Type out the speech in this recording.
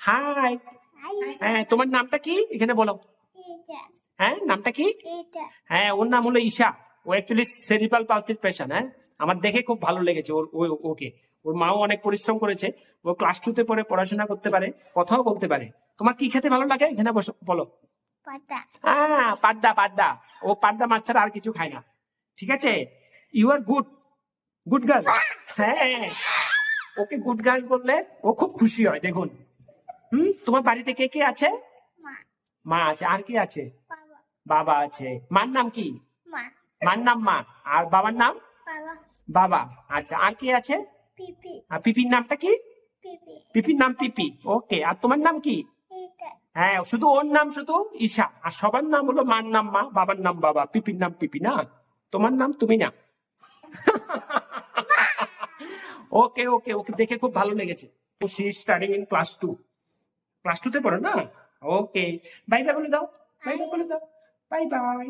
High. হ্যাঁ, তোমার নামটা কি এখানে বলো? হ্যাঁ, নামটা কি? হ্যাঁ, ওর নাম হলো ঈশা। ও অ্যাকচুয়ালি সেরিব্রাল পালসির পেশেন্ট। হ্যাঁ, আমার দেখে খুব ভালো লেগেছে ওকে। ওর মাও অনেক পরিশ্রম করেছে। ও ক্লাস 2 তে পড়ে পড়াশোনা করতে পারে, কথাও বলতে পারে। তোমার কি খেতে ভালো লাগে এখানে বলো? পাদ্দা পাদ্দা। ও পাদ্দা মাছ ছাড়া আর কিছু খায় না। ঠিক আছে, you are good good girl. হ্যাঁ, ওকে গুড গার্ল বললে ও খুব খুশি হয়। দেখুন, তোমার বাড়িতে কে কে আছে? মা আছে, আর কি আছে? বাবা আছে। মার নাম কি? মার নাম মা। আর বাবার নাম? বাবা। আচ্ছা, আর কি আছে? আর পিপির নামটা কি? পিপির নাম পিপি। ওকে, আর তোমার নাম কি? হ্যাঁ, শুধু ওর নাম শুধু ঈশা, আর সবার নাম হলো মার নাম মা, বাবার নাম বাবা, পিপির নাম পিপি। না, তোমার নাম তুমি না। ওকে ওকে ওকে, দেখে খুব ভালো লেগেছে। তো সি স্টাডিং ইন ক্লাস 2 তে পড়ে না? ওকে, বাই বাই বলে দাও, বাই বাই বলে দাও, বাই বাই।